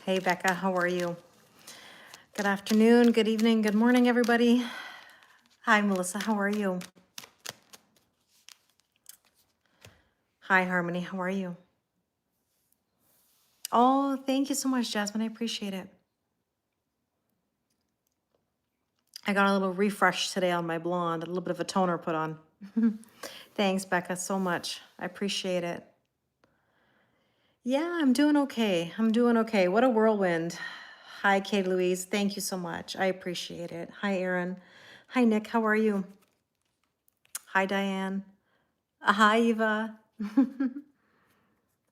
Hey, Becca, how are you? Good afternoon, good evening, good morning, everybody. Hi, Melissa, how are you? Hi, Harmony, how are you? Oh, thank you so much, Jasmine. I appreciate it. I got a little refresh today on my blonde, a little bit of a toner put on. Thanks, Becca, so much. I appreciate it. Yeah, I'm doing okay. I'm doing okay. What a whirlwind. Hi, Kate Louise. Thank you so much. I appreciate it. Hi, Erin. Hi, Nick. How are you? Hi, Diane. Hi, Eva.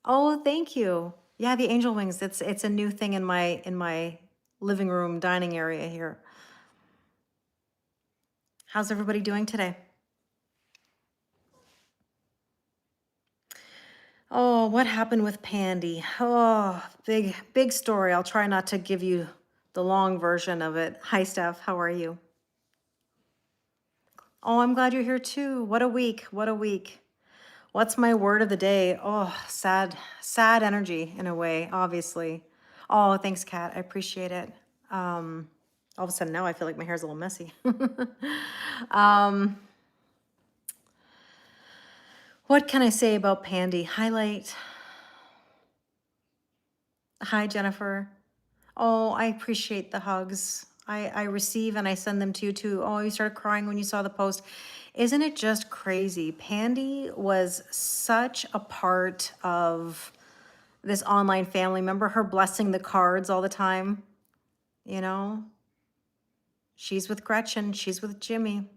Oh, thank you. Yeah, the angel wings. It's a new thing in my living room dining area here. How's everybody doing today? Oh, what happened with Pandy? Oh, big story. I'll try not to give you the long version of it. Hi, Steph. How are you? Oh, I'm glad you're here too. What a week. What a week. What's my word of the day? Oh, sad energy in a way, obviously. Oh, thanks, Kat. I appreciate it. All of a sudden now I feel like my hair's a little messy. um, what can I say about Pandy? Highlight. Hi, Jennifer. Oh, I appreciate the hugs. I receive and I send them to you too. Oh, you started crying when you saw the post. Isn't it just crazy? Pandy was such a part of this online family. Remember her blessing the cards all the time? You know, she's with Gretchen, she's with Jimmy.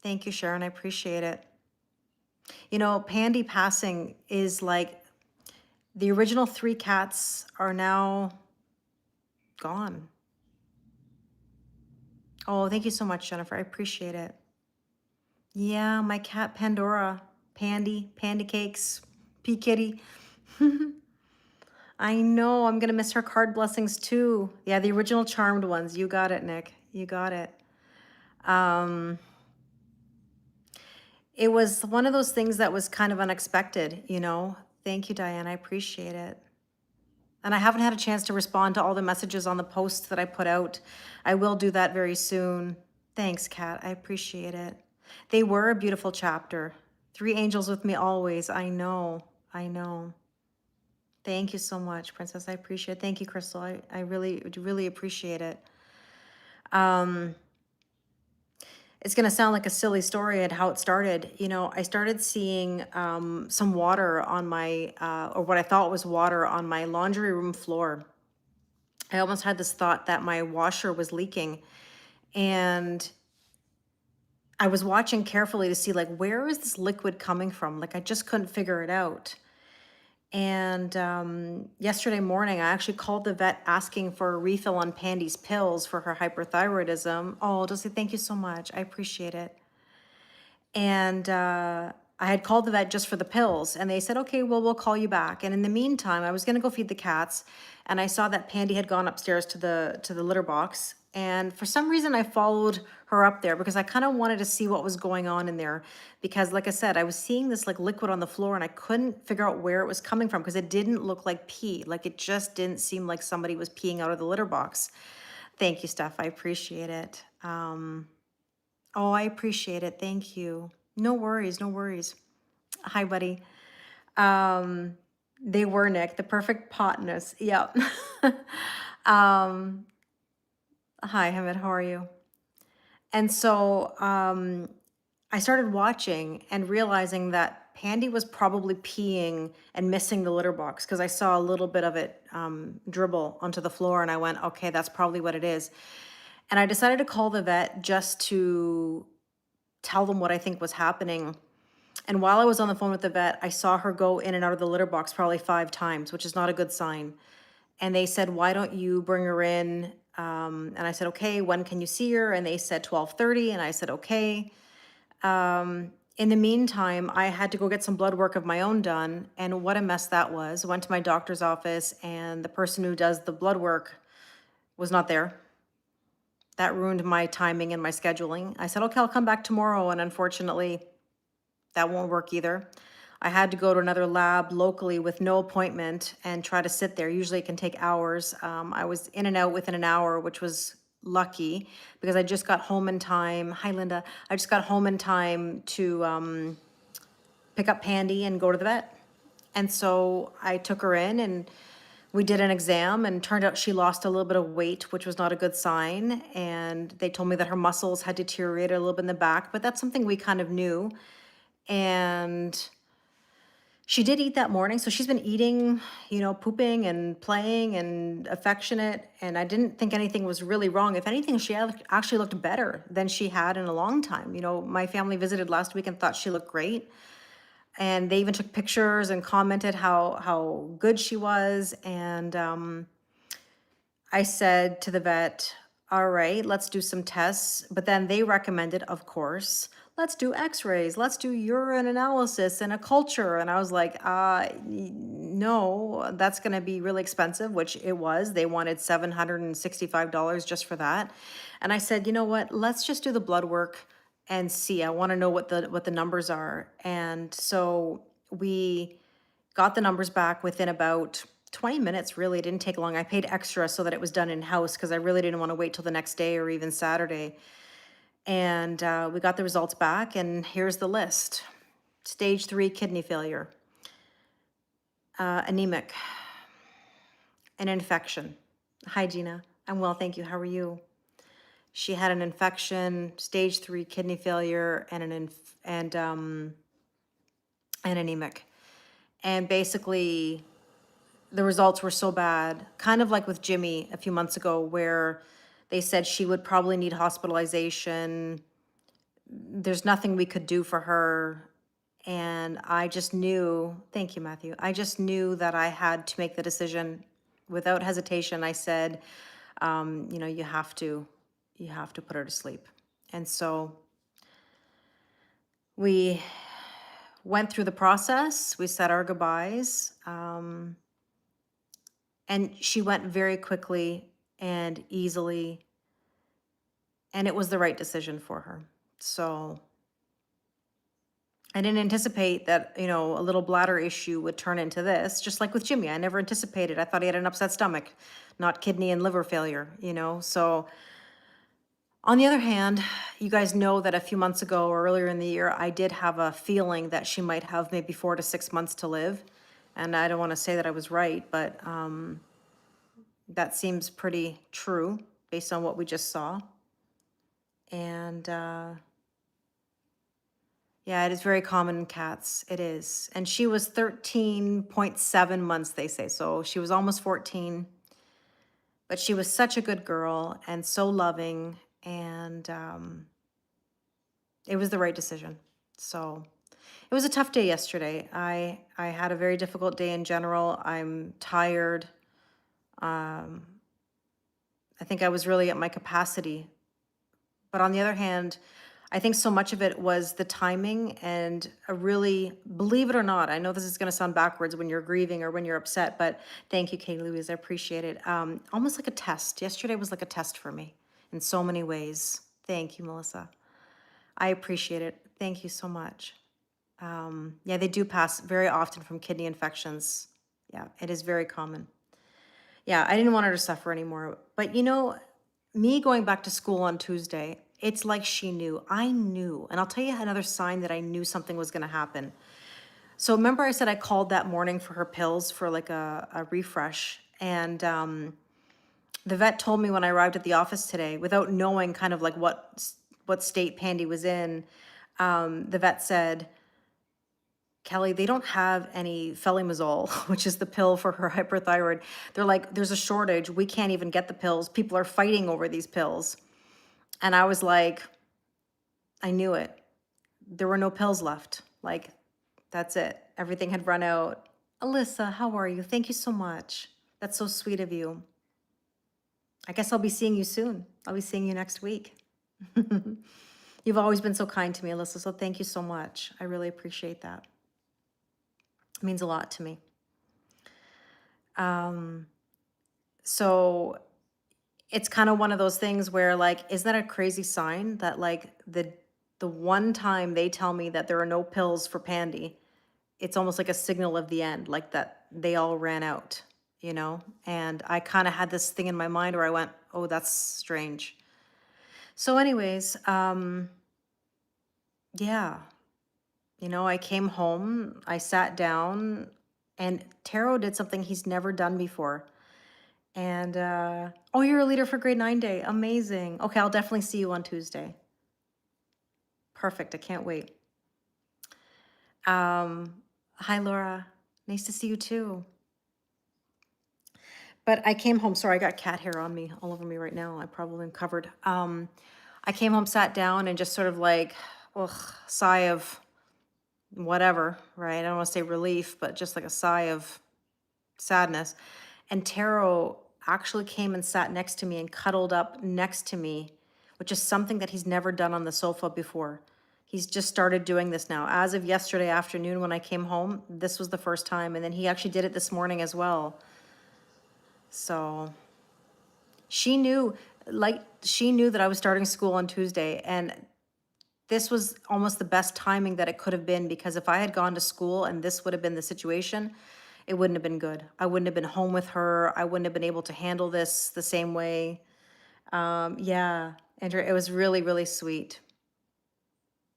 Thank you, Sharon. I appreciate it. You know, Pandy passing is like the original three cats are now gone. Oh, thank you so much, Jennifer. I appreciate it. Yeah, my cat Pandora, Pandy Cakes, Pea Kitty. I know, I'm gonna miss her card blessings too. Yeah, the original charmed ones. You got it, Nick. You got it. It was one of those things that was kind of unexpected, you know? Thank you, Diane. I appreciate it. And I haven't had a chance to respond to all the messages on the posts that I put out. I will do that very soon. Thanks, Kat. I appreciate it. They were a beautiful chapter. Three angels with me always. I know. I know. Thank you so much, Princess. I appreciate it. Thank you, Crystal. I really appreciate it. It's going to sound like a silly story and how it started. You know, I started seeing some water on my, or what I thought was water on my laundry room floor. I almost had this thought that my washer was leaking. And I was watching carefully to see, like, where is this liquid coming from? Like, I just couldn't figure it out. And yesterday morning, I actually called the vet asking for a refill on Pandy's pills for her hyperthyroidism. Oh, Dulcie, thank you so much. I appreciate it. And I had called the vet just for the pills, and they said, okay, well, we'll call you back. And in the meantime, I was gonna go feed the cats, and I saw that Pandy had gone upstairs to the litter box. And for some reason, I followed her up there because I kind of wanted to see what was going on in there. Because like I said, I was seeing this like liquid on the floor and I couldn't figure out where it was coming from because it didn't look like pee. Like it just didn't seem like somebody was peeing out of the litter box. Thank you, Steph. I appreciate it. Oh, I appreciate it. Thank you. No worries, no worries. Hi, buddy. They were, Nick, the perfect potness. Yep. um, Hi, Hamid, how are you? And so I started watching and realizing that Pandy was probably peeing and missing the litter box because I saw a little bit of it dribble onto the floor and I went, okay, that's probably what it is. And I decided to call the vet just to tell them what I think was happening. And while I was on the phone with the vet, I saw her go in and out of the litter box probably 5 times, which is not a good sign. And they said, why don't you bring her in? And I said, okay, when can you see her? And they said 12:30. And I said, okay. In the meantime, I had to go get some blood work of my own done. And what a mess that was. I went to my doctor's office and the person who does the blood work was not there. That ruined my timing and my scheduling. I said, okay, I'll come back tomorrow. And unfortunately, that won't work either. I had to go to another lab locally with no appointment and try to sit there. Usually it can take hours. I was in and out within an hour, which was lucky because I just got home in time. Hi, Linda. I just got home in time to pick up Pandy and go to the vet. And so I took her in and we did an exam, and turned out she lost a little bit of weight, which was not a good sign. And they told me that her muscles had deteriorated a little bit in the back, but that's something we kind of knew. And she did eat that morning. So she's been eating, pooping and playing and affectionate. And I didn't think anything was really wrong. If anything, she actually looked better than she had in a long time. My family visited last week and thought she looked great. And they even took pictures and commented how good she was. And I said to the vet, all right, let's do some tests. But then they recommended, of course, let's do x-rays, let's do urine analysis and a culture. And I was like, no, that's going to be really expensive, which it was. They wanted $765 just for that. And I said, you know what, let's just do the blood work and see. I want to know what the numbers are. And so we got the numbers back within about 20 minutes. Really, it didn't take long. I paid extra so that it was done in-house because I really didn't want to wait till the next day or even Saturday. And we got the results back, and here's the list. Stage 3 kidney failure, anemic, an infection. Hi, Gina. I'm well, thank you. How are you? She had an infection, stage 3 kidney failure, and anemic. And basically, the results were so bad, kind of like with Jimmy a few months ago, where they said she would probably need hospitalization. There's nothing we could do for her. And I just knew, thank you, Matthew. I just knew that I had to make the decision without hesitation. I said, you have to put her to sleep. And so we went through the process. We said our goodbyes. And she went very quickly and easily. And it was the right decision for her. So I didn't anticipate that, a little bladder issue would turn into this, just like with Jimmy. I never anticipated. I thought he had an upset stomach, not kidney and liver failure, So on the other hand, you guys know that a few months ago or earlier in the year, I did have a feeling that she might have maybe 4 to 6 months to live. And I don't want to say that I was right, but that seems pretty true based on what we just saw. And yeah, it is very common in cats. It is. And she was 13.7 months, they say. So she was almost 14. But she was such a good girl and so loving. And it was the right decision. So it was a tough day yesterday. I had a very difficult day in general. I'm tired. I think I was really at my capacity. But on the other hand, I think so much of it was the timing and a really, believe it or not, I know this is going to sound backwards when you're grieving or when you're upset, but thank you, Kay Louise, I appreciate it. Almost like a test. Yesterday was like a test for me in so many ways. Thank you, Melissa. I appreciate it. Thank you so much. Yeah, they do pass very often from kidney infections. Yeah, it is very common. Yeah, I didn't want her to suffer anymore. But me going back to school on Tuesday, it's like she knew. I knew. And I'll tell you another sign that I knew something was going to happen. So remember I said I called that morning for her pills for like a refresh. And the vet told me when I arrived at the office today, without knowing kind of like what state Pandy was in, the vet said, Kelly, they don't have any felimazole, which is the pill for her hyperthyroid. They're like, there's a shortage. We can't even get the pills. People are fighting over these pills. And I was like, I knew it. There were no pills left. Like, that's it. Everything had run out. Alyssa, how are you? Thank you so much. That's so sweet of you. I guess I'll be seeing you soon. I'll be seeing you next week. You've always been so kind to me, Alyssa, so thank you so much. I really appreciate that. It means a lot to me. So it's kind of one of those things where, like, isn't that a crazy sign that, like, the one time they tell me that there are no pills for Pandy it's almost like a signal of the end, like that they all ran out, And I kind of had this thing in my mind where I went, oh, that's strange. So, anyways, yeah, I came home, I sat down, and Taro did something he's never done before. And oh, you're a leader for grade 9 day. Amazing. Okay, I'll definitely see you on Tuesday. Perfect. I can't wait. Hi, Laura. Nice to see you too. But I came home. Sorry, I got cat hair on me, all over me right now. I probably am covered. I came home, sat down, and just sort of like, ugh, sigh of whatever, right? I don't want to say relief, but just like a sigh of sadness. And Taro actually came and sat next to me and cuddled up next to me, which is something that he's never done on the sofa before. He's just started doing this now. As of yesterday afternoon when I came home, this was the first time. And then he actually did it this morning as well. So she knew, she knew that I was starting school on Tuesday. And this was almost the best timing that it could have been, because if I had gone to school and this would have been the situation, it wouldn't have been good. I wouldn't have been home with her. I wouldn't have been able to handle this the same way. Yeah, Andrew, it was really, really sweet.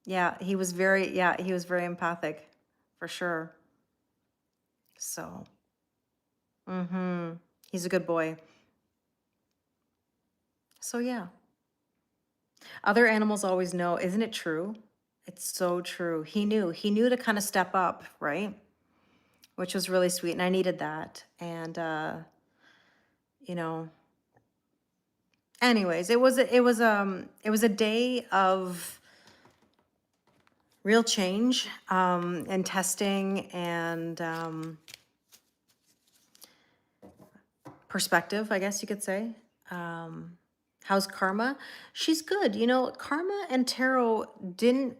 Yeah, he was very empathic, for sure. So, he's a good boy. So yeah, other animals always know, isn't it true? It's so true. He knew to kind of step up, right? Which was really sweet, and I needed that. And you know, anyways, it was a day of real change, and testing, and perspective, I guess you could say. How's Karma? She's good. Karma and Taro didn't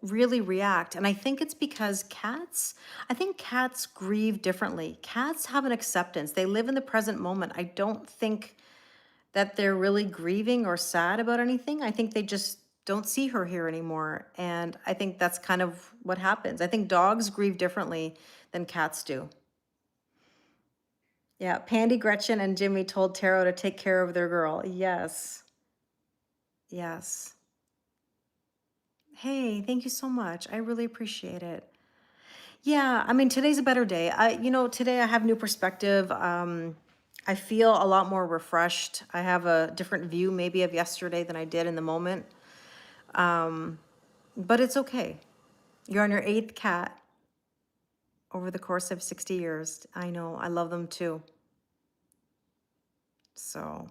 really react. And I think it's because I think cats grieve differently. Cats have an acceptance. They live in the present moment. I don't think that they're really grieving or sad about anything. I think they just don't see her here anymore. And I think that's kind of what happens. I think dogs grieve differently than cats do. Yeah, Pandy, Gretchen, and Jimmy told Taro to take care of their girl. Yes. Yes. Hey, thank you so much. I really appreciate it. Yeah, I mean, today's a better day. Today I have new perspective. I feel a lot more refreshed. I have a different view maybe of yesterday than I did in the moment. But it's okay. You're on your 8th cat over the course of 60 years. I know, I love them too. So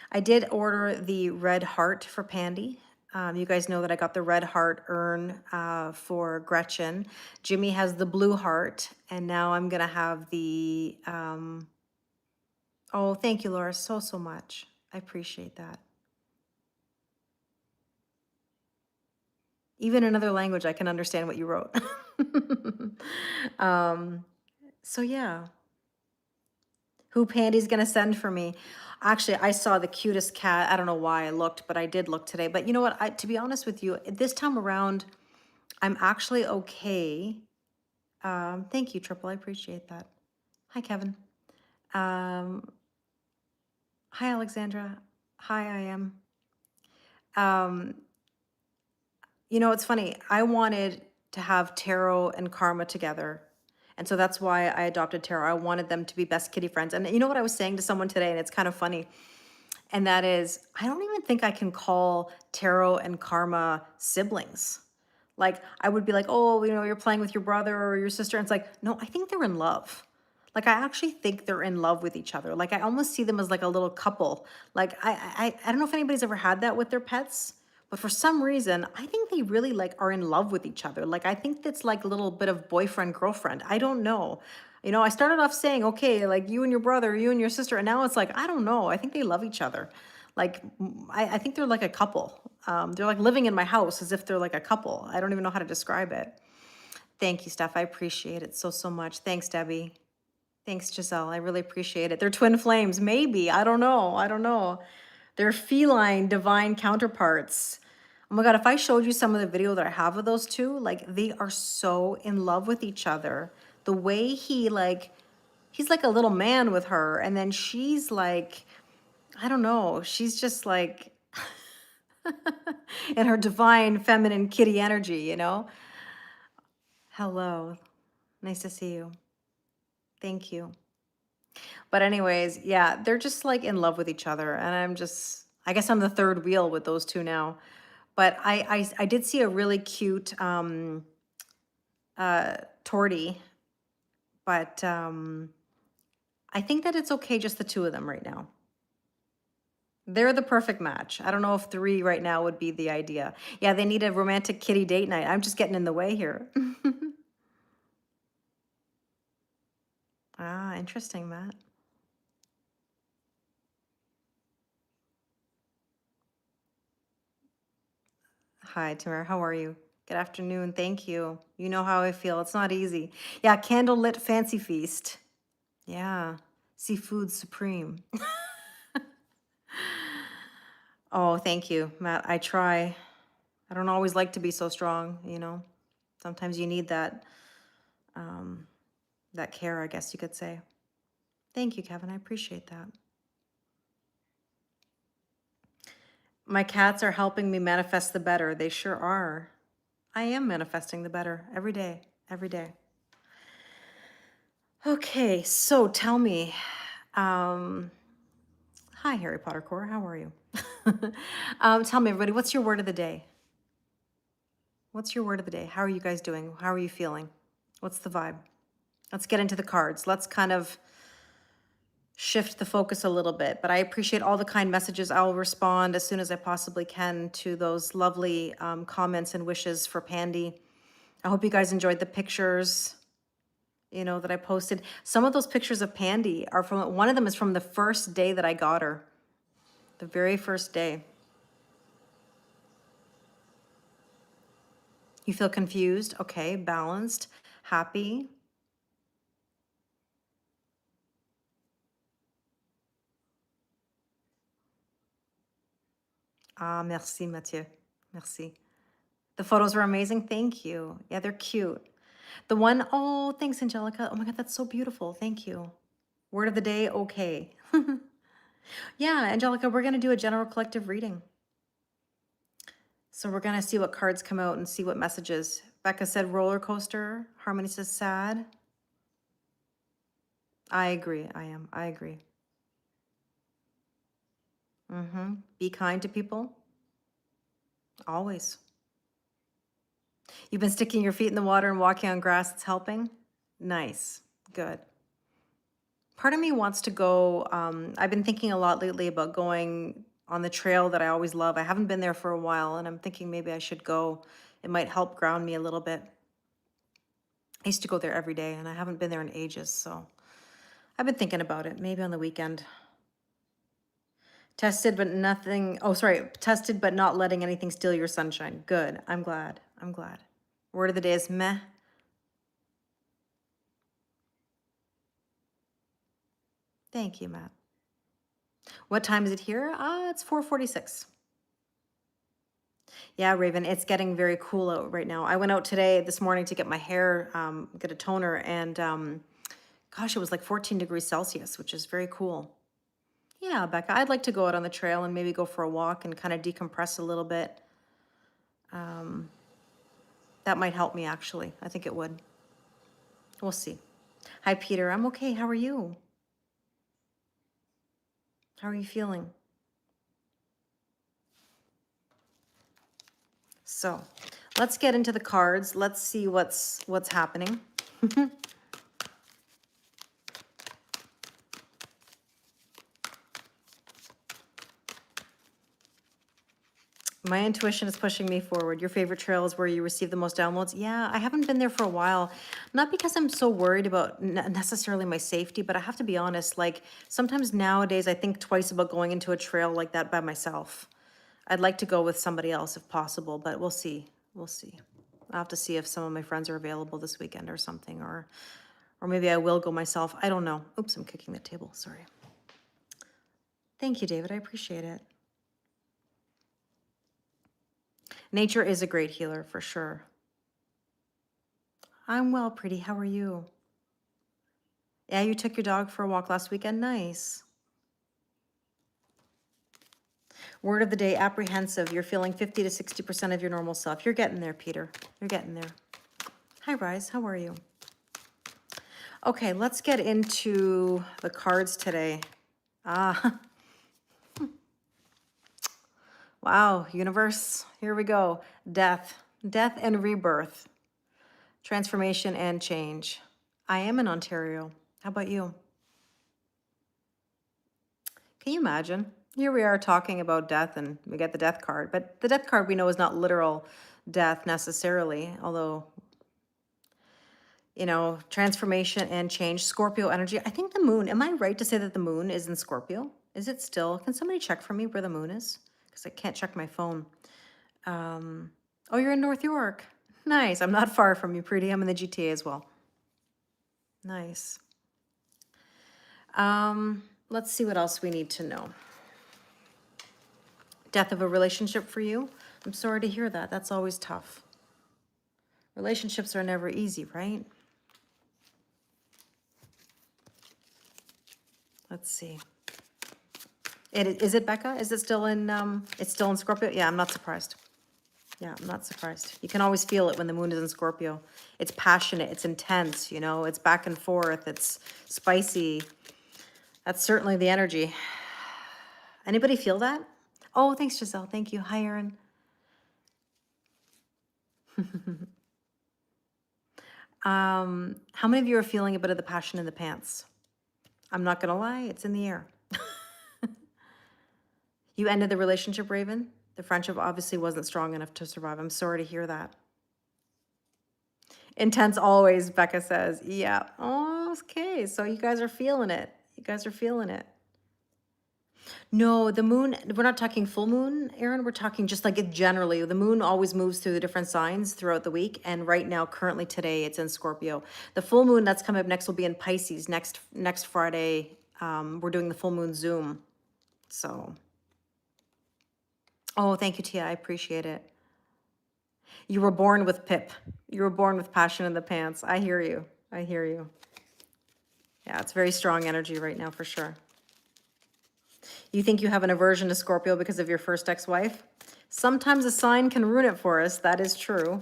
I did order the red heart for Pandy. You guys know that I got the red heart urn for Gretchen. Jimmy has the blue heart, and now I'm gonna have the, oh, thank you, Laura, so, so much. I appreciate that. Even in another language, I can understand what you wrote. So yeah, who Pandy's gonna send for me? Actually, I saw the cutest cat. I don't know why I looked, but I did look today. But you know what? To be honest with you, this time around, I'm actually okay. Thank you, Triple. I appreciate that. Hi, Kevin. Hi, Alexandra. Hi, I am. It's funny. I wanted to have Taro and Karma together. And so that's why I adopted Taro. I wanted them to be best kitty friends. And you know what I was saying to someone today, and it's kind of funny. And that is, I don't even think I can call Taro and Karma siblings. Like, I would be like, oh, you're playing with your brother or your sister. And it's like, no, I think they're in love. Like, I actually think they're in love with each other. Like, I almost see them as like a little couple. Like, I don't know if anybody's ever had that with their pets, but for some reason, I think they really like are in love with each other. Like, I think that's like a little bit of boyfriend, girlfriend. I don't know. I started off saying, okay, like you and your brother, you and your sister, and now it's like, I don't know. I think they love each other. Like, I think they're like a couple. They're like living in my house as if they're like a couple. I don't even know how to describe it. Thank you, Steph. I appreciate it so, so much. Thanks, Debbie. Thanks, Giselle. I really appreciate it. They're twin flames. Maybe. I don't know. They're feline divine counterparts. Oh my God, if I showed you some of the video that I have of those two, like they are so in love with each other. The way he's like a little man with her, and then she's like, I don't know, she's just like in her divine feminine kitty energy, you know? Hello. Nice to see you. Thank you. But anyways, yeah, they're just like in love with each other. And I guess I'm the third wheel with those two now. But I did see a really cute tortie, but I think that it's okay just the two of them right now. They're the perfect match. I don't know if three right now would be the idea. Yeah, they need a romantic kitty date night. I'm just getting in the way here. Ah, interesting, Matt. Hi, Tamara. How are you? Good afternoon. Thank you. You know how I feel. It's not easy. Yeah, candlelit fancy feast. Yeah, seafood supreme. Oh, thank you, Matt. I try. I don't always like to be so strong, you know. Sometimes you need um, that care, I guess you could say. Thank you, Kevin. I appreciate that. My cats are helping me manifest the better. They sure are. I am manifesting the better every day, every day. Okay, so tell me, um, hi, Harry Potter Core. How are you? Tell me, everybody, what's your word of the day? What's your word of the day? How are you guys doing? How are you feeling? What's the vibe? Let's get into the cards. Let's kind of shift the focus a little bit, but I appreciate all the kind messages. I will respond as soon as I possibly can to those lovely comments and wishes for Pandy. I hope you guys enjoyed the pictures, you know, that I posted. Some of those pictures of Pandy are from, one of them is from the first day that I got her, the very first day. You feel confused? Okay, balanced, happy. Ah, merci, Mathieu. Merci. The photos were amazing. Thank you. Yeah, they're cute. The one, oh, thanks, Angelica. Oh my God, that's so beautiful. Thank you. Word of the day, okay. Yeah, Angelica, we're going to do a general collective reading. So we're going to see what cards come out and see what messages. Becca said roller coaster. Harmony says sad. I agree. I agree. Be kind to people. Always. You've been sticking your feet in the water and walking on grass. It's helping. Nice. Good. Part of me wants to go. I've been thinking a lot lately about going on the trail that I always love. I haven't been there for a while, and I'm thinking maybe I should go. It might help ground me a little bit. I used to go there every day, and I haven't been there in ages, so I've been thinking about it. Maybe on the weekend. Tested, but nothing. Oh, sorry. Tested, but not letting anything steal your sunshine. Good. I'm glad. I'm glad. Word of the day is meh. Thank you, Matt. What time is it here? It's 4:46. Yeah, Raven, it's getting very cool out right now. I went out this morning to get my hair, get a toner, and gosh, it was like 14 degrees Celsius, which is very cool. Yeah, Becca, I'd like to go out on the trail and maybe go for a walk and kind of decompress a little bit. That might help me, actually. I think it would. We'll see. Hi, Peter. I'm okay. How are you? How are you feeling? So let's get into the cards. Let's see what's happening. My intuition is pushing me forward. Your favorite trail is where you receive the most downloads. Yeah, I haven't been there for a while. Not because I'm so worried about necessarily my safety, but I have to be honest, like sometimes nowadays I think twice about going into a trail like that by myself. I'd like to go with somebody else if possible, but we'll see. We'll see. I'll have to see if some of my friends are available this weekend or something, or maybe I will go myself. I don't know. Oops, I'm kicking the table. Sorry. Thank you, David. I appreciate it. Nature is a great healer for sure. I'm well, pretty. How are you? Yeah, you took your dog for a walk last weekend. Nice. Word of the day, apprehensive. You're feeling 50 to 60% of your normal self. You're getting there, Peter. You're getting there. Hi, Rise. How are you? Okay, let's get into the cards today. Ah, wow, universe. Here we go. Death. Death and rebirth. Transformation and change. I am in Ontario. How about you? Can you imagine? Here we are talking about death and we get the death card, but the death card we know is not literal death necessarily, although, you know, transformation and change, Scorpio energy. I think the moon, am I right to say that the moon is in Scorpio? Is it still? Can somebody check for me where the moon is? Because I can't check my phone. Oh, you're in North York. Nice. I'm not far from you, pretty. I'm in the GTA as well. Nice. Let's see what else we need to know. Death of a relationship for you. I'm sorry to hear that. That's always tough. Relationships are never easy, right? Let's see. Is it Becca? Is it still in, it's still in Scorpio? Yeah, I'm not surprised. Yeah, I'm not surprised. You can always feel it when the moon is in Scorpio. It's passionate, it's intense, you know, it's back and forth, it's spicy. That's certainly the energy. Anybody feel that? Oh, thanks, Giselle. Thank you. Hi, Erin. How many of you are feeling a bit of the passion in the pants? I'm not gonna lie, it's in the air. You ended the relationship, Raven? The friendship obviously wasn't strong enough to survive. I'm sorry to hear that. Intense always, Becca says. Yeah. Oh, okay. So you guys are feeling it. You guys are feeling it. No, the moon, we're not talking full moon, Aaron. We're talking just like it generally. The moon always moves through the different signs throughout the week. And right now, currently today, it's in Scorpio. The full moon that's coming up next will be in Pisces next Friday. We're doing the full moon Zoom. So, oh, thank you, Tia. I appreciate it. You were born with pip. You were born with passion in the pants. I hear you. I hear you. Yeah, it's very strong energy right now for sure. You think you have an aversion to Scorpio because of your first ex-wife? Sometimes a sign can ruin it for us. That is true.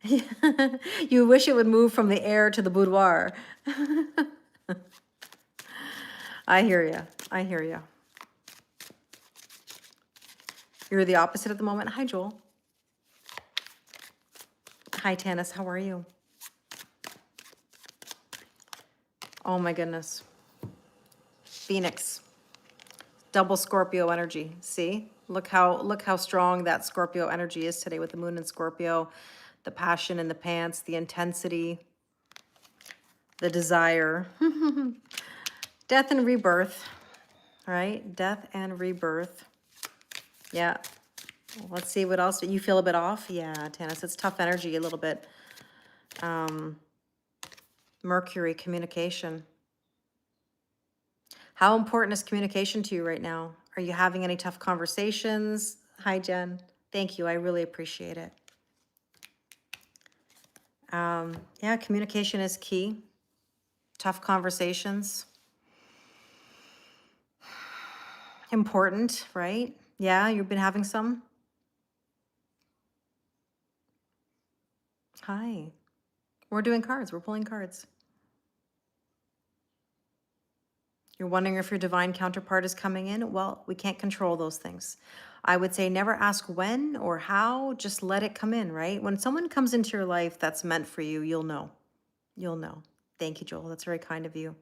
You wish it would move from the air to the boudoir. I hear you. I hear you. You're the opposite at the moment. Hi, Joel. Hi, Tanis. How are you? Oh my goodness. Phoenix. Double Scorpio energy. See? Look how strong that Scorpio energy is today with the moon in Scorpio. The passion in the pants, the intensity, the desire. Death and rebirth. Right? Death and rebirth. Yeah. Let's see what else. You feel a bit off? Yeah, Tanis. It's tough energy a little bit. Mercury, communication. How important is communication to you right now? Are you having any tough conversations? Hi, Jen. Thank you. I really appreciate it. Yeah, communication is key. Tough conversations. Important, right? Yeah, you've been having some? Hi. We're doing cards. We're pulling cards. You're wondering if your divine counterpart is coming in? Well, we can't control those things. I would say never ask when or how, just let it come in, right? When someone comes into your life that's meant for you, you'll know. You'll know. Thank you, Joel. That's very kind of you.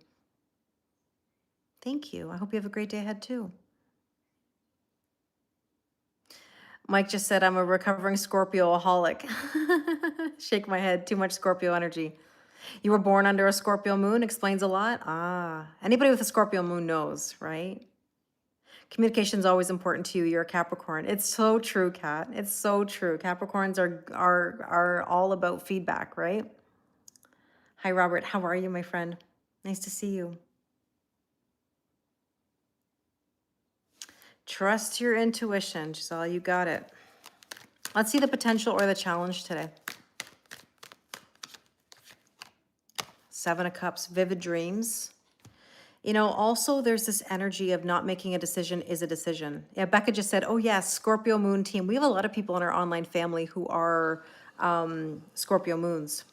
Thank you. I hope you have a great day ahead too. Mike just said I'm a recovering Scorpio-aholic. Shake my head. Too much Scorpio energy. You were born under a Scorpio moon. Explains a lot. Ah, anybody with a Scorpio moon knows, right? Communication is always important to you. You're a Capricorn. It's so true, Kat. It's so true. Capricorns are all about feedback, right? Hi, Robert. How are you, my friend? Nice to see you. Trust your intuition, Giselle. You got it. Let's see the potential or the challenge today. Seven of Cups, vivid dreams. You know, also there's this energy of not making a decision is a decision. Yeah, Becca just said, oh yes, Scorpio moon team. We have a lot of people in our online family who are Scorpio moons.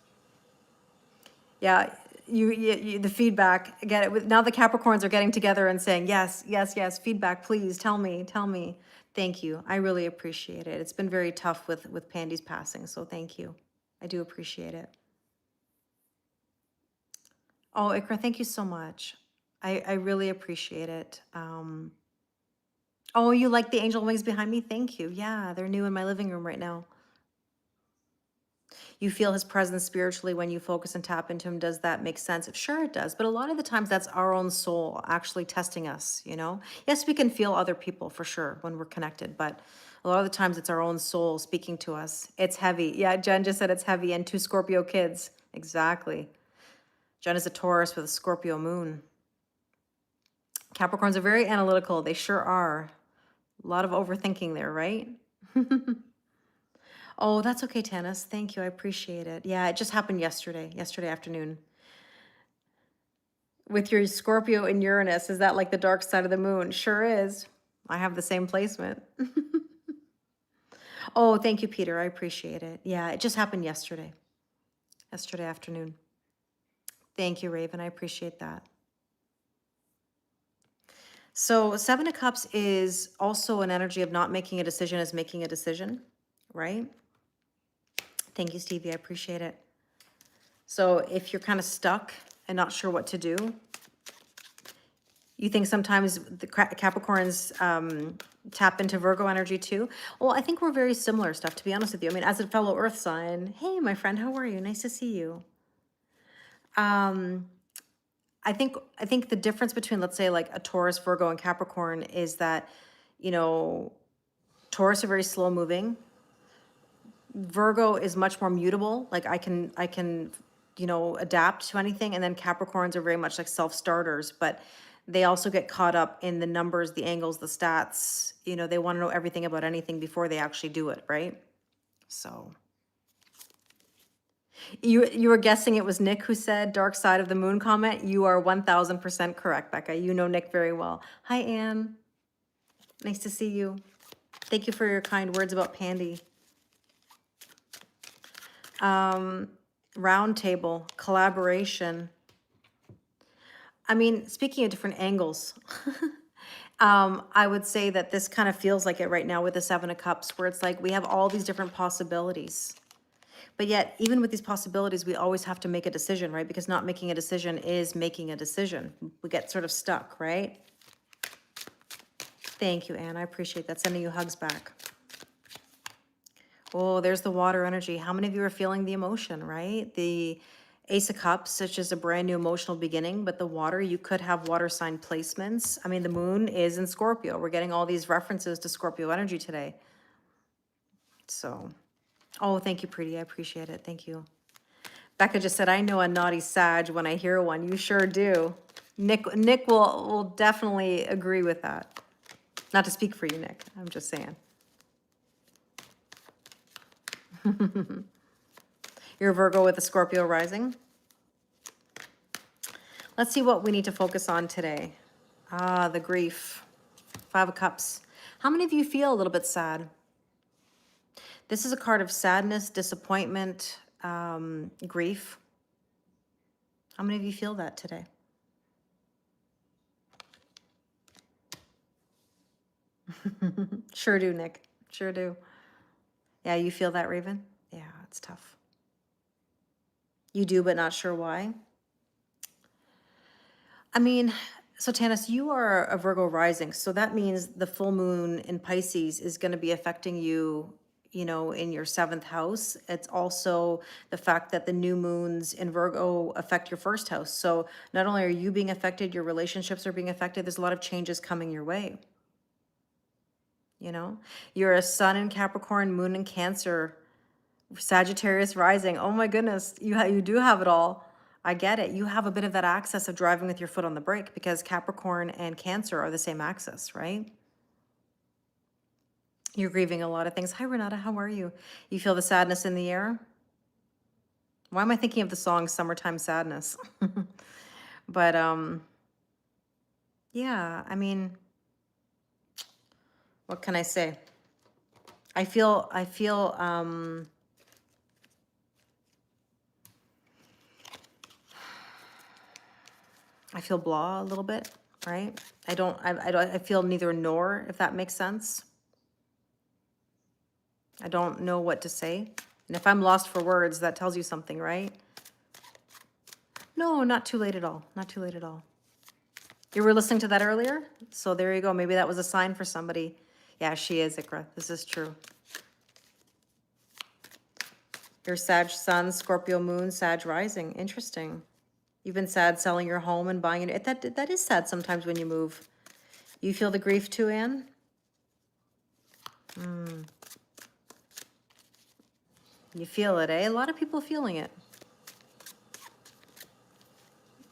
Yeah, the feedback, I get it. Now the Capricorns are getting together and saying, yes, yes, yes, feedback, please, tell me, tell me. Thank you. I really appreciate it. It's been very tough with Pandy's passing, so thank you. I do appreciate it. Oh, Ikra, thank you so much. I really appreciate it. Oh, you like the angel wings behind me? Thank you. Yeah, they're new in my living room right now. You feel his presence spiritually when you focus and tap into him. Does that make sense? Sure, it does. But a lot of the times that's our own soul actually testing us, you know? Yes, we can feel other people for sure when we're connected, but a lot of the times it's our own soul speaking to us. It's heavy. Yeah, Jen just said it's heavy, and 2 Scorpio kids. Exactly. Jen is a Taurus with a Scorpio moon. Capricorns are very analytical. They sure are. A lot of overthinking there, right? Oh, that's okay, Tanis. Thank you. I appreciate it. Yeah, it just happened yesterday afternoon. With your Scorpio and Uranus, is that like the dark side of the moon? Sure is. I have the same placement. Oh, thank you, Peter. I appreciate it. Yeah, it just happened yesterday afternoon. Thank you, Raven. I appreciate that. So 7 of Cups is also an energy of not making a decision as making a decision, right? Thank you, Stevie. I appreciate it. So if you're kind of stuck and not sure what to do, you think sometimes the Capricorns tap into Virgo energy too? Well, I think we're very similar stuff, to be honest with you. I mean, as a fellow Earth sign, hey, my friend, how are you? Nice to see you. I think the difference between, let's say, like a Taurus, Virgo, and Capricorn is that, you know, Taurus are very slow moving. Virgo is much more mutable. Like I can, you know, adapt to anything. And then Capricorns are very much like self-starters, but they also get caught up in the numbers, the angles, the stats. You know, they want to know everything about anything before they actually do it, right? So you were guessing it was Nick who said dark side of the moon comment. You are 1000% correct, Becca. You know Nick very well. Hi, Anne. Nice to see you. Thank you for your kind words about Pandy. Round table, collaboration. I mean, speaking of different angles, I would say that this kind of feels like it right now with the 7 of Cups, where it's like we have all these different possibilities. But yet, even with these possibilities, we always have to make a decision, right? Because not making a decision is making a decision. We get sort of stuck, right? Thank you, Anne. I appreciate that. Sending you hugs back. Oh, there's the water energy. How many of you are feeling the emotion, right? The Ace of Cups, which is a brand new emotional beginning, but the water, you could have water sign placements. I mean, the moon is in Scorpio. We're getting all these references to Scorpio energy today. So, oh, thank you, Pretty. I appreciate it. Thank you. Becca just said, I know a naughty Sag when I hear one. You sure do. Nick will definitely agree with that. Not to speak for you, Nick. I'm just saying. You're a Virgo with a Scorpio rising. Let's see what we need to focus on today. Ah, the grief. 5 of Cups. How many of you feel a little bit sad? This is a card of sadness, disappointment, grief. How many of you feel that today? Sure do, Nick. Sure do. Yeah, you feel that, Raven? Yeah, it's tough. You do, but not sure why. I mean, so Tanis, you are a Virgo rising, so that means the full moon in Pisces is going to be affecting you, you know, in your 7th house. It's also the fact that the new moons in Virgo affect your 1st house. So not only are you being affected, your relationships are being affected. There's a lot of changes coming your way. You know, you're a sun in Capricorn, moon in Cancer, Sagittarius rising. Oh my goodness, you do have it all. I get it. You have a bit of that axis of driving with your foot on the brake because Capricorn and Cancer are the same axis, right? You're grieving a lot of things. Hi, Renata. How are you? You feel the sadness in the air? Why am I thinking of the song Summertime Sadness? But yeah, I mean, what can I say? I feel I feel blah a little bit, right? I feel neither nor, if that makes sense. I don't know what to say. And if I'm lost for words, that tells you something, right? No, not too late at all. Not too late at all. You were listening to that earlier? So there you go. Maybe that was a sign for somebody. Yeah, she is, Ikra. This is true. Your Sag Sun, Scorpio Moon, Sag Rising. Interesting. You've been sad selling your home and buying it. That is sad sometimes when you move. You feel the grief too, Anne? You feel it, eh? A lot of people feeling it.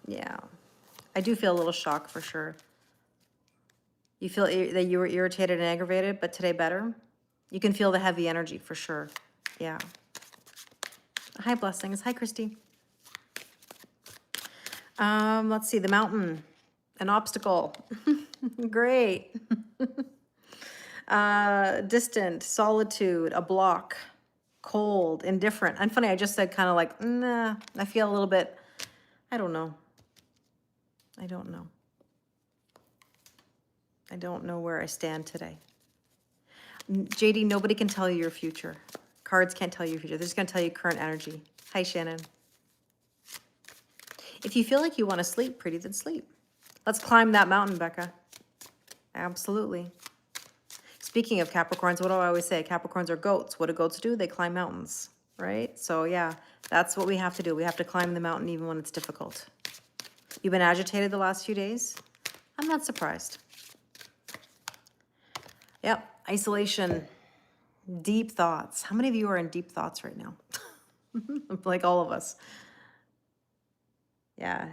Yeah. I do feel a little shock for sure. You feel that you were irritated and aggravated, but today better? You can feel the heavy energy for sure. Yeah. Hi, blessings. Hi, Christy. Let's see, the mountain, an obstacle. Great. Distant, solitude, a block, cold, indifferent. And funny, I just said kind of like, nah, I feel a little bit, I don't know. I don't know. I don't know where I stand today. JD, nobody can tell you your future. Cards can't tell you your future. They're just going to tell you current energy. Hi, Shannon. If you feel like you want to sleep, pretty, then sleep. Let's climb that mountain, Becca. Absolutely. Speaking of Capricorns, what do I always say? Capricorns are goats. What do goats do? They climb mountains, right? So yeah, that's what we have to do. We have to climb the mountain even when it's difficult. You've been agitated the last few days? I'm not surprised. Yep, isolation, deep thoughts. How many of you are in deep thoughts right now? Like all of us. Yeah,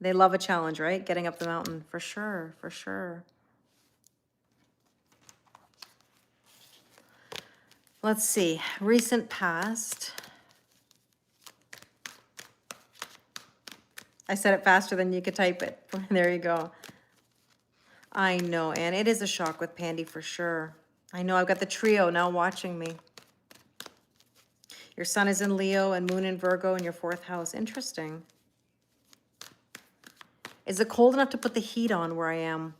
they love a challenge, right? Getting up the mountain, for sure, for sure. Let's see, recent past. I said it faster than you could type it. There you go. I know, and it is a shock with Pandy for sure. I know, I've got the trio now watching me. Your sun is in Leo and moon in Virgo in your 4th house. Interesting. Is it cold enough to put the heat on where I am?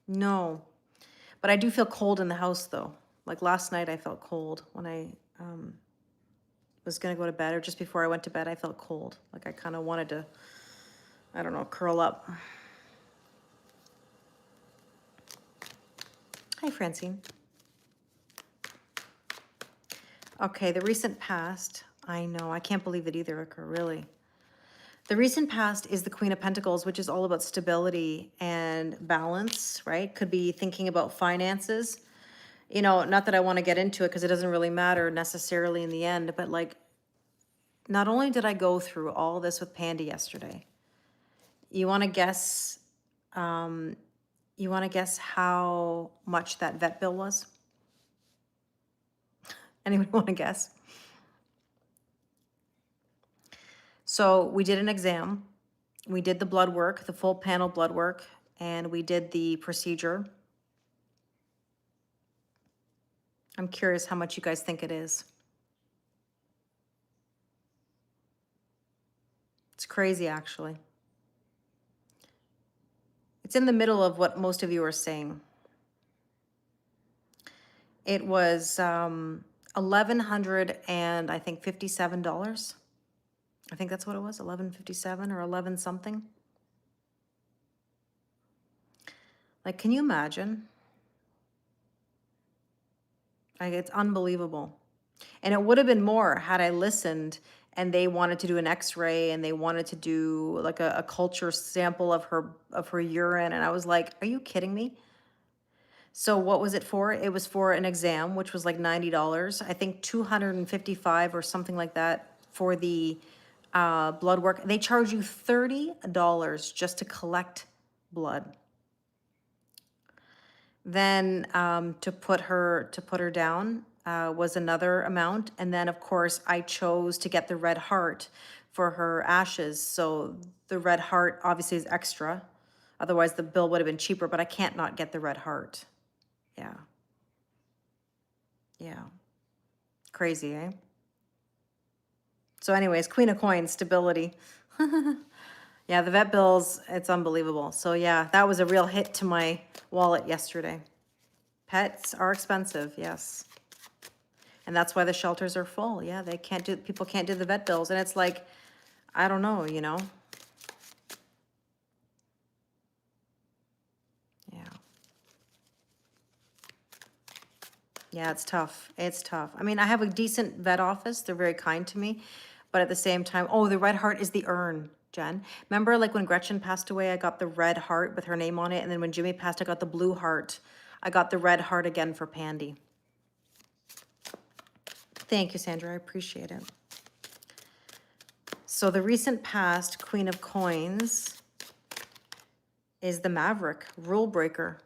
No. But I do feel cold in the house though. Like last night I felt cold when I was going to go to bed, or just before I went to bed I felt cold. Like I kind of wanted to, I don't know, curl up. Hi, Francine. Okay, the recent past. I know, I can't believe it either, Ika, really. The recent past is the Queen of Pentacles, which is all about stability and balance, right? Could be thinking about finances. You know, not that I want to get into it because it doesn't really matter necessarily in the end, but like, not only did I go through all this with Pandy yesterday, you want to guess, how much that vet bill was? Anyone want to guess? So we did an exam. We did the blood work, the full panel blood work, and we did the procedure. I'm curious how much you guys think it is. It's crazy, actually. It's in the middle of what most of you are saying. It was $1,100 and I think $57. I think that's what it was, $1,157 or 11 something. Like, can you imagine? Like, it's unbelievable. And it would have been more had I listened and they wanted to do an x-ray and they wanted to do like a culture sample of her urine. And I was like, are you kidding me? So what was it for? It was for an exam, which was like $90. I think $255 or something like that for the blood work. They charge you $30 just to collect blood. Then to put her down was another amount, and then of course I chose to get the red heart for her ashes. So the red heart obviously is extra. Otherwise the bill would have been cheaper, but I can't not get the red heart. Yeah. Yeah. Crazy, eh? So anyways, Queen of Coins, stability. Yeah, the vet bills, it's unbelievable. So yeah, that was a real hit to my wallet yesterday. Pets are expensive, yes. And that's why the shelters are full. Yeah, people can't do the vet bills. And it's like, I don't know, you know? Yeah. Yeah, it's tough. It's tough. I mean, I have a decent vet office. They're very kind to me. But at the same time, oh, the red heart is the urn, Jen. Remember, like when Gretchen passed away, I got the red heart with her name on it. And then when Jimmy passed, I got the blue heart. I got the red heart again for Pandy. Thank you, Sandra. I appreciate it. So the recent past Queen of Coins is the Maverick, rule breaker.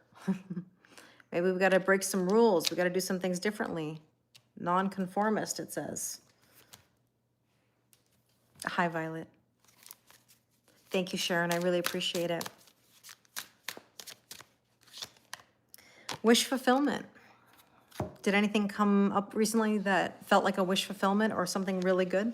Maybe we've got to break some rules. We got to do some things differently. Non-conformist, it says. Hi, Violet. Thank you, Sharon. I really appreciate it. Wish fulfillment. Did anything come up recently that felt like a wish fulfillment or something really good?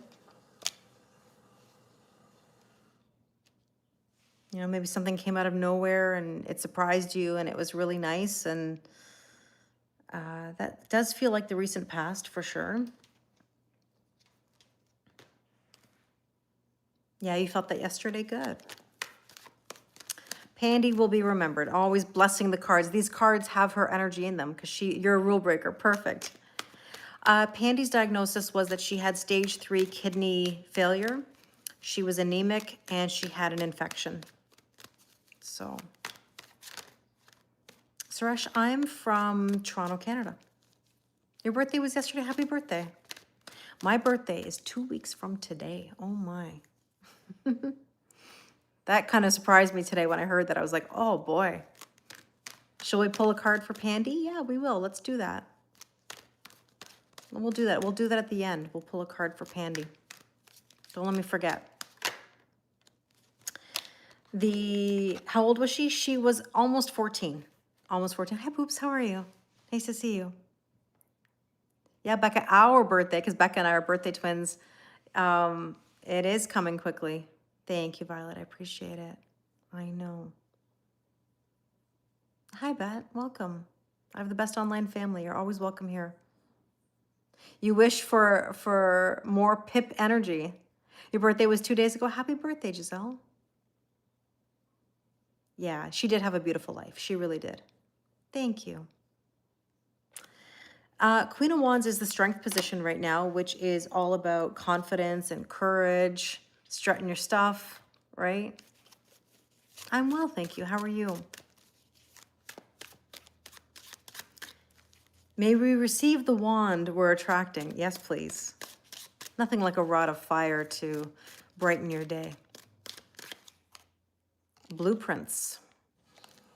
You know, maybe something came out of nowhere and it surprised you and it was really nice. And that does feel like the recent past for sure. Yeah, you felt that yesterday? Good. Pandy will be remembered, always blessing the cards. These cards have her energy in them because you're a rule breaker. Perfect. Pandy's diagnosis was that she had stage 3 kidney failure. She was anemic and she had an infection. So, Suresh, I'm from Toronto, Canada. Your birthday was yesterday. Happy birthday. My birthday is 2 weeks from today. Oh my. That kind of surprised me today when I heard that. I was like, oh boy. Shall we pull a card for Pandy? Yeah, we will. Let's do that. We'll do that. We'll do that at the end. We'll pull a card for Pandy. Don't let me forget. How old was she? She was almost 14. Almost 14. Hi, Boops. How are you? Nice to see you. Yeah, Becca, our birthday, because Becca and I are birthday twins. It is coming quickly. Thank you, Violet. I appreciate it. I know. Hi, Bet. Welcome. I have the best online family. You're always welcome here. You wish for more Pip energy. Your birthday was 2 days ago. Happy birthday, Giselle. Yeah, she did have a beautiful life. She really did. Thank you. Queen of Wands is the strength position right now, which is all about confidence and courage, strutting your stuff, right? I'm well, thank you. How are you? May we receive the wand we're attracting. Yes, please. Nothing like a rod of fire to brighten your day. Blueprints,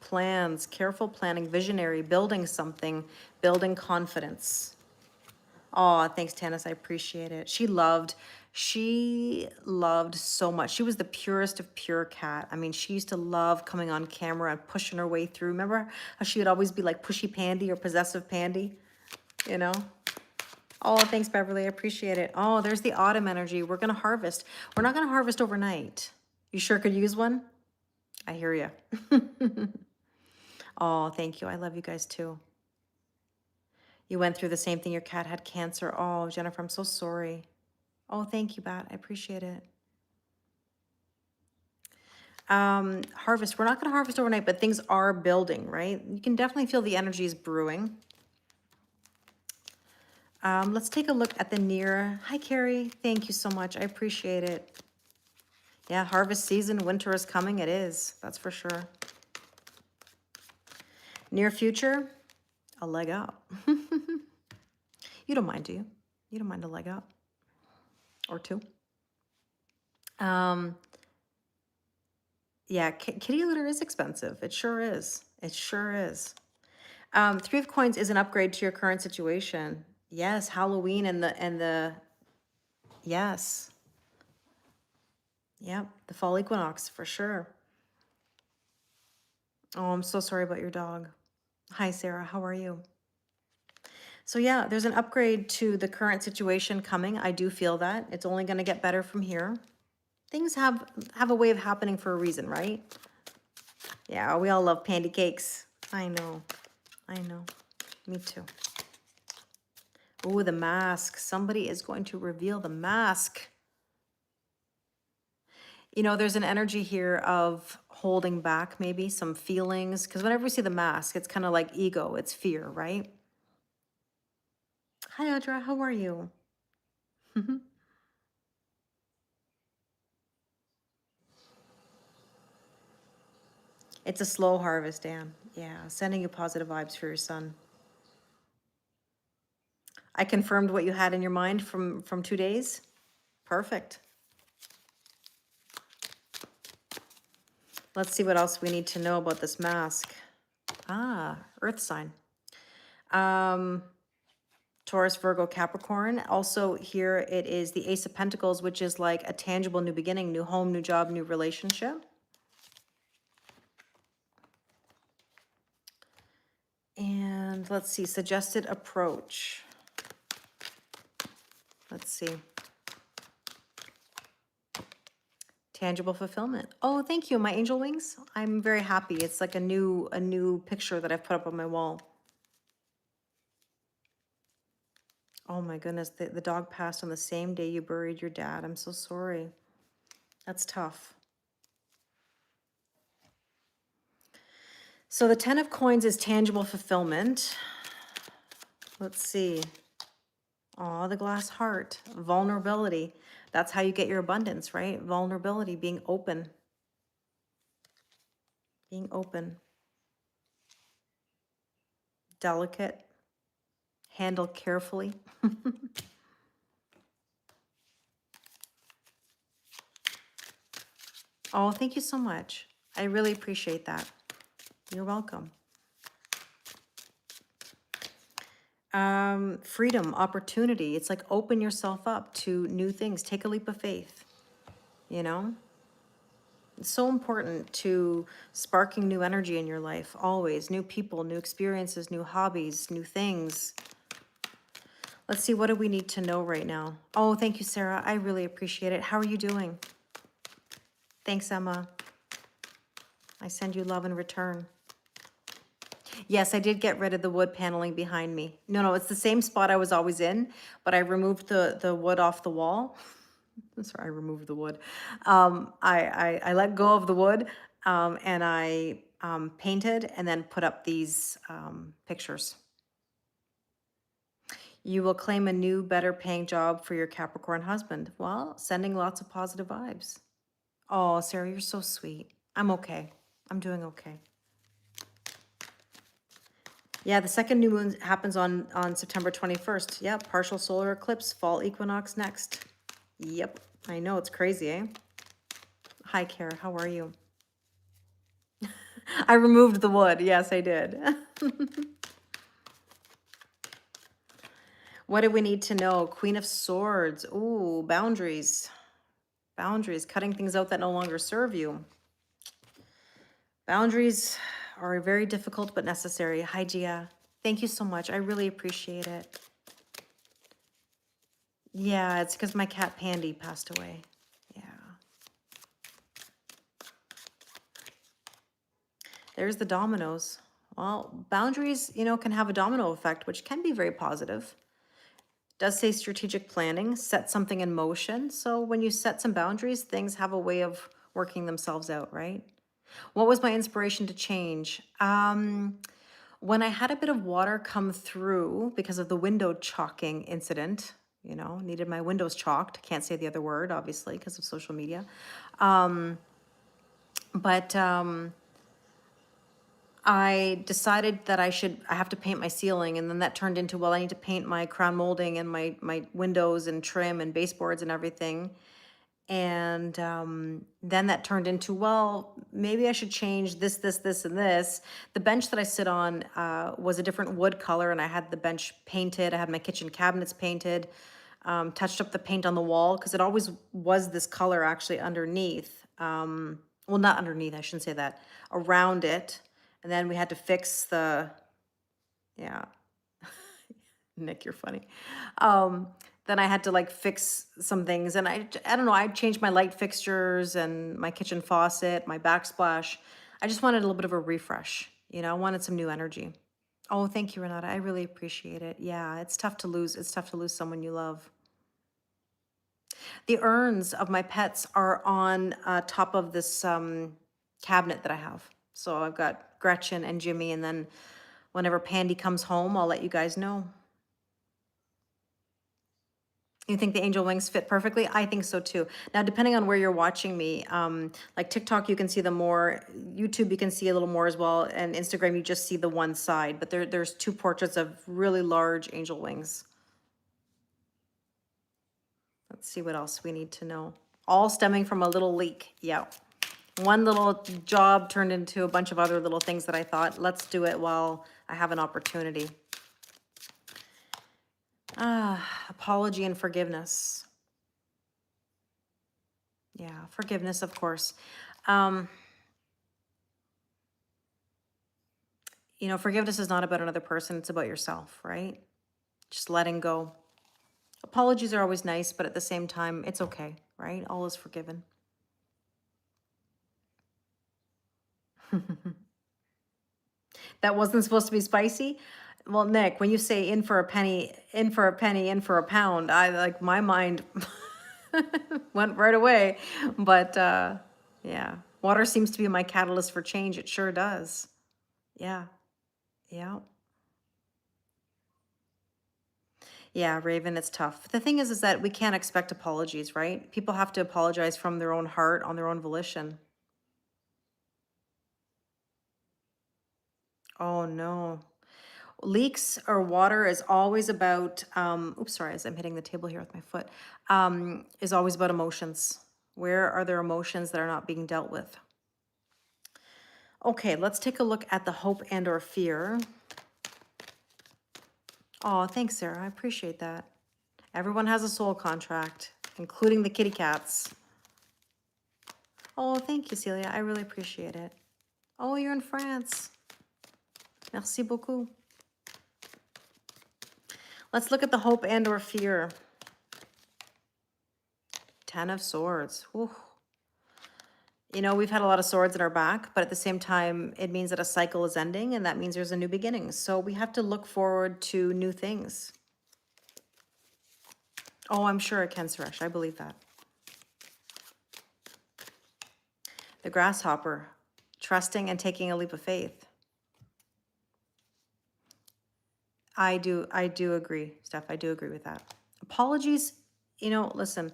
plans, careful planning, visionary, building something, building confidence. Oh, thanks, Tanis. I appreciate it. She loved so much. She was the purest of pure cat. I mean, she used to love coming on camera and pushing her way through. Remember how she would always be like pushy Pandy or possessive Pandy, you know? Oh, thanks, Beverly. I appreciate it. Oh, there's the autumn energy. We're going to harvest. We're not going to harvest overnight. You sure could use one? I hear you. Oh, thank you. I love you guys too. You went through the same thing. Your cat had cancer. Oh, Jennifer, I'm so sorry. Oh, thank you, Bat. I appreciate it. Harvest. We're not going to harvest overnight, but things are building, right? You can definitely feel the energy is brewing. Let's take a look at the near. Hi, Carrie. Thank you so much. I appreciate it. Yeah, harvest season. Winter is coming. It is. That's for sure. Near future, a leg up. You don't mind, do you? You don't mind a leg up? Or two? Yeah, kitty litter is expensive. It sure is. It sure is. Three of Coins is an upgrade to your current situation. Yes, Halloween and the yes. Yep, the fall equinox for sure. Oh, I'm so sorry about your dog. Hi, Sarah. How are you? So yeah, there's an upgrade to the current situation coming. I do feel that. It's only going to get better from here. Things have a way of happening for a reason, right? Yeah, we all love pandy cakes. I know. I know. Me too. Oh, the mask. Somebody is going to reveal the mask. You know, there's an energy here of holding back maybe some feelings. Because whenever we see the mask, it's kind of like ego, it's fear, right? Hi, Audra. How are you? It's a slow harvest, Dan. Yeah, sending you positive vibes for your son. I confirmed what you had in your mind from 2 days. Perfect. Let's see what else we need to know about this mask. Ah, earth sign. Taurus, Virgo, Capricorn. Also here it is the Ace of Pentacles, which is like a tangible new beginning, new home, new job, new relationship. And let's see, suggested approach. Let's see. Tangible fulfillment. Oh, thank you, my angel wings. I'm very happy. It's like a new picture that I've put up on my wall. Oh my goodness, the dog passed on the same day you buried your dad. I'm so sorry. That's tough. So the 10 of Coins is tangible fulfillment. Let's see. Oh, the glass heart, vulnerability. That's how you get your abundance, right? Vulnerability, being open. Being open. Delicate. Handle carefully. Oh, thank you so much. I really appreciate that. You're welcome. Freedom, opportunity. It's like open yourself up to new things. Take a leap of faith, you know? It's so important to sparking new energy in your life, always. New people, new experiences, new hobbies, new things. Let's see, what do we need to know right now? Oh, thank you, Sarah. I really appreciate it. How are you doing? Thanks, Emma. I send you love in return. Yes, I did get rid of the wood paneling behind me. No, it's the same spot I was always in, but I removed the wood off the wall. Sorry, I removed the wood. I let go of the wood, and I painted and then put up these pictures. You will claim a new, better paying job for your Capricorn husband. Well, sending lots of positive vibes. Oh, Sarah, you're so sweet. I'm okay. I'm doing okay. Yeah, the second new moon happens on September 21st. Yeah, partial solar eclipse, fall equinox next. Yep, I know, it's crazy, eh? Hi, Kara, how are you? I removed the wood. Yes, I did. What do we need to know? Queen of Swords. Ooh, boundaries. Boundaries, cutting things out that no longer serve you. Boundaries are very difficult but necessary. Hi, Gia. Thank you so much. I really appreciate it. Yeah, it's because my cat Pandy passed away. Yeah. There's the dominoes. Well, boundaries, you know, can have a domino effect, which can be very positive. Does say strategic planning, set something in motion. So when you set some boundaries, things have a way of working themselves out, right? What was my inspiration to change? When I had a bit of water come through because of the window chalking incident, you know, needed my windows chalked. Can't say the other word, obviously, because of social media. But I decided that I have to paint my ceiling, and then that turned into, well, I need to paint my crown molding and my windows and trim and baseboards and everything. And then that turned into, well, maybe I should change this, this, and this. The bench that I sit on was a different wood color, and I had the bench painted. I had my kitchen cabinets painted, touched up the paint on the wall because it always was this color actually underneath. Well, not underneath, I shouldn't say that, around it. And then we had to fix the, yeah, Nick, you're funny. Then I had to like fix some things, and I don't know, I changed my light fixtures and my kitchen faucet, my backsplash. I just wanted a little bit of a refresh, you know, I wanted some new energy. Oh, thank you, Renata. I really appreciate it. Yeah, it's tough to lose. It's tough to lose someone you love. The urns of my pets are on top of this cabinet that I have. So I've got Gretchen and Jimmy, and then whenever Pandy comes home, I'll let you guys know. You think the angel wings fit perfectly? I think so too. Now, depending on where you're watching me, like TikTok, you can see them more. YouTube, you can see a little more as well. And Instagram, you just see the one side. But there's two portraits of really large angel wings. Let's see what else we need to know. All stemming from a little leak. Yeah. One little job turned into a bunch of other little things that I thought, let's do it while I have an opportunity. Apology and forgiveness. Yeah, forgiveness, of course. You know, forgiveness is not about another person, it's about yourself, right? Just letting go. Apologies are always nice, but at the same time, it's okay, right? All is forgiven. That wasn't supposed to be spicy? Well, Nick, when you say in for a penny, in for a penny, in for a pound, I like my mind went right away. But yeah, water seems to be my catalyst for change. It sure does. Yeah, yeah. Yeah, Raven, it's tough. The thing is that we can't expect apologies, right? People have to apologize from their own heart on their own volition. Oh no. Leaks or water is always about, oops, sorry, as I'm hitting the table here with my foot, is always about emotions. Where are there emotions that are not being dealt with? Okay, let's take a look at the hope and or fear. Oh, thanks, Sarah. I appreciate that. Everyone has a soul contract, including the kitty cats. Oh, thank you, Celia. I really appreciate it. Oh, you're in France. Merci beaucoup. Let's look at the hope and or fear. 10 of Swords. Whew. You know, we've had a lot of swords in our back, but at the same time, it means that a cycle is ending, and that means there's a new beginning. So we have to look forward to new things. Oh, I'm sure it can, Suresh. I believe that. The grasshopper, trusting and taking a leap of faith. I do agree, Steph. I do agree with that. Apologies, you know, listen,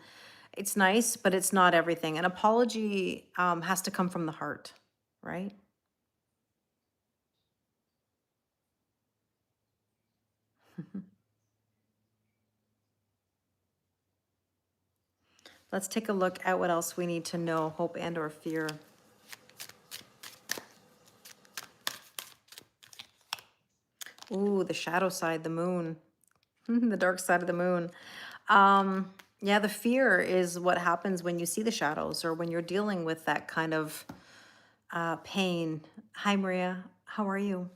it's nice, but it's not everything. An apology has to come from the heart, right? Let's take a look at what else we need to know, hope and or fear. Ooh, the shadow side, the moon, the dark side of the moon. Yeah, the fear is what happens when you see the shadows or when you're dealing with that kind of pain. Hi, Maria. How are you?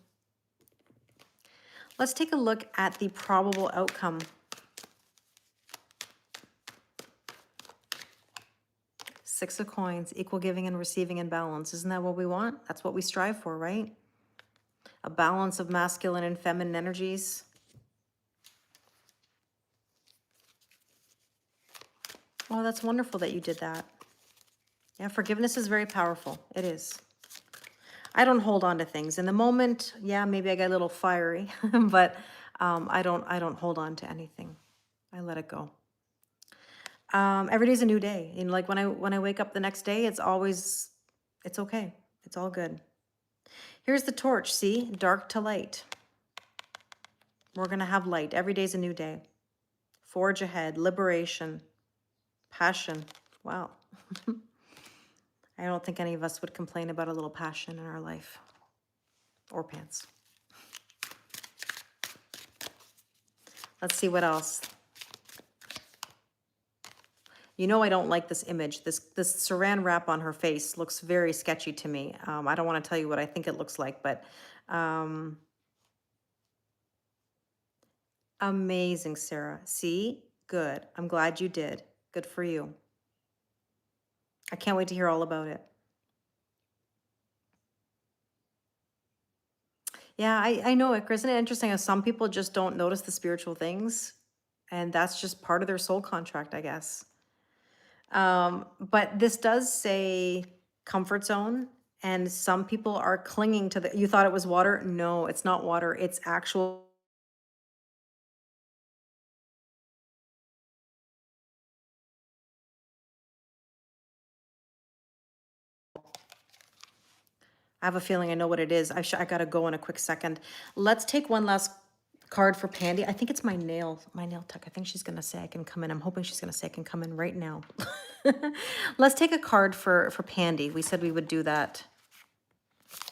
Let's take a look at the probable outcome. Six of Coins, equal giving and receiving and balance. Isn't that what we want? That's what we strive for, right? A balance of masculine and feminine energies. Oh, that's wonderful that you did that. Yeah, forgiveness is very powerful. It is. I don't hold on to things. In the moment, yeah, maybe I get a little fiery, but I don't hold on to anything. I let it go. Every day's a new day. And like when I wake up the next day, it's okay. It's all good. Here's the torch, see? Dark to light. We're gonna have light. Every day's a new day. Forge ahead, liberation, passion. Wow. I don't think any of us would complain about a little passion in our life or pants. Let's see what else. You know, I don't like this image. This saran wrap on her face looks very sketchy to me. I don't want to tell you what I think it looks like, but um, amazing, Sarah. See? Good. I'm glad you did. Good for you. I can't wait to hear all about it. Yeah, I know it. Isn't it interesting how some people just don't notice the spiritual things? And that's just part of their soul contract, I guess. But this does say comfort zone, and some people are clinging to the, you thought it was water? No, it's not water. It's actual. I have a feeling I know what it is. I gotta go in a quick second. Let's take one last card for Pandy. I think it's my nail tech. I think she's gonna say I can come in. I'm hoping she's gonna say I can come in right now. Let's take a card for Pandy. We said we would do that.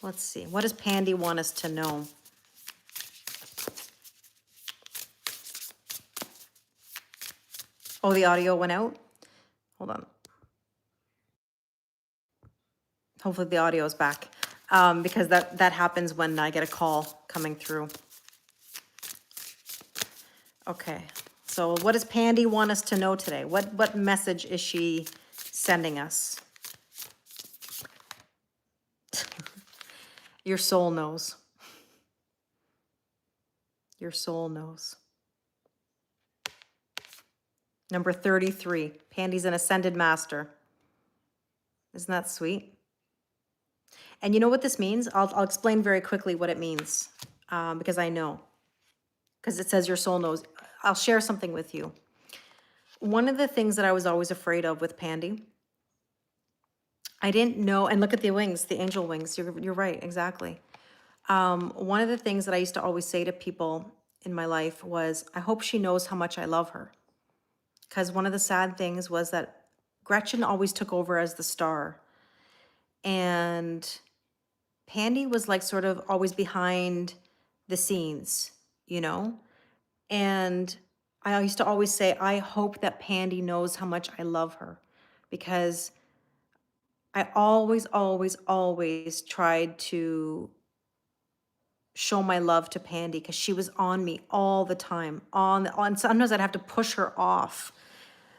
Let's see. What does Pandy want us to know? Oh, the audio went out? Hold on. Hopefully the audio is back. Because that happens when I get a call coming through. Okay. So what does Pandy want us to know today? What message is she sending us? Your soul knows. Your soul knows. Number 33. Pandy's an ascended master. Isn't that sweet? And you know what this means? I'll explain very quickly what it means, because I know. Because it says your soul knows. I'll share something with you. One of the things that I was always afraid of with Pandy, I didn't know, and look at the wings, the angel wings. You're right, exactly. One of the things that I used to always say to people in my life was, I hope she knows how much I love her. Because one of the sad things was that Gretchen always took over as the star. And Pandy was like sort of always behind the scenes, you know? And I used to always say, I hope that Pandy knows how much I love her, because I always, always, always tried to show my love to Pandy because she was on me all the time. On sometimes I'd have to push her off.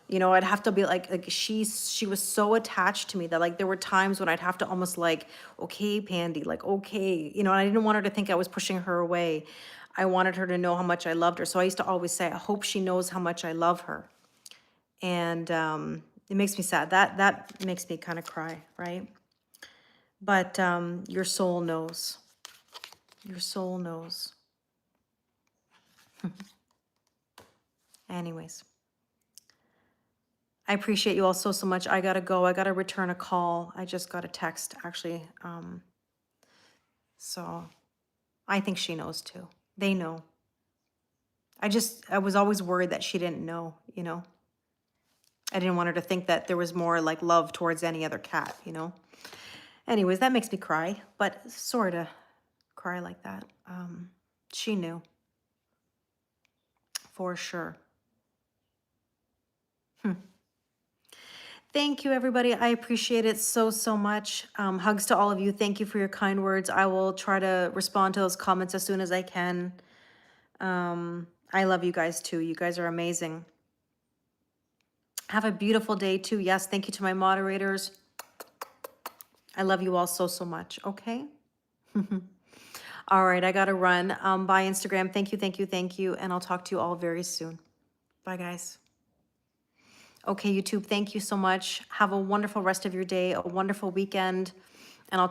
You know, I'd have to be like she was so attached to me that like there were times when I'd have to almost like, okay, Pandy, like okay, you know, and I didn't want her to think I was pushing her away. I wanted her to know how much I loved her. So I used to always say, I hope she knows how much I love her. And it makes me sad. That makes me kind of cry, right? But your soul knows. Your soul knows. Anyways, I appreciate you all so, so much. I gotta go. I gotta return a call. I just got a text, actually. So I think she knows too. They know. I was always worried that she didn't know, you know? I didn't want her to think that there was more like love towards any other cat, you know? Anyways, that makes me cry, but sort of cry like that. She knew. For sure. Thank you, everybody. I appreciate it so, so much. Hugs to all of you. Thank you for your kind words. I will try to respond to those comments as soon as I can. I love you guys too. You guys are amazing. Have a beautiful day too. Yes, thank you to my moderators. I love you all so, so much. Okay? All right, I gotta run. Bye, Instagram. Thank you, thank you, thank you. And I'll talk to you all very soon. Bye, guys. Okay, YouTube, thank you so much. Have a wonderful rest of your day, a wonderful weekend.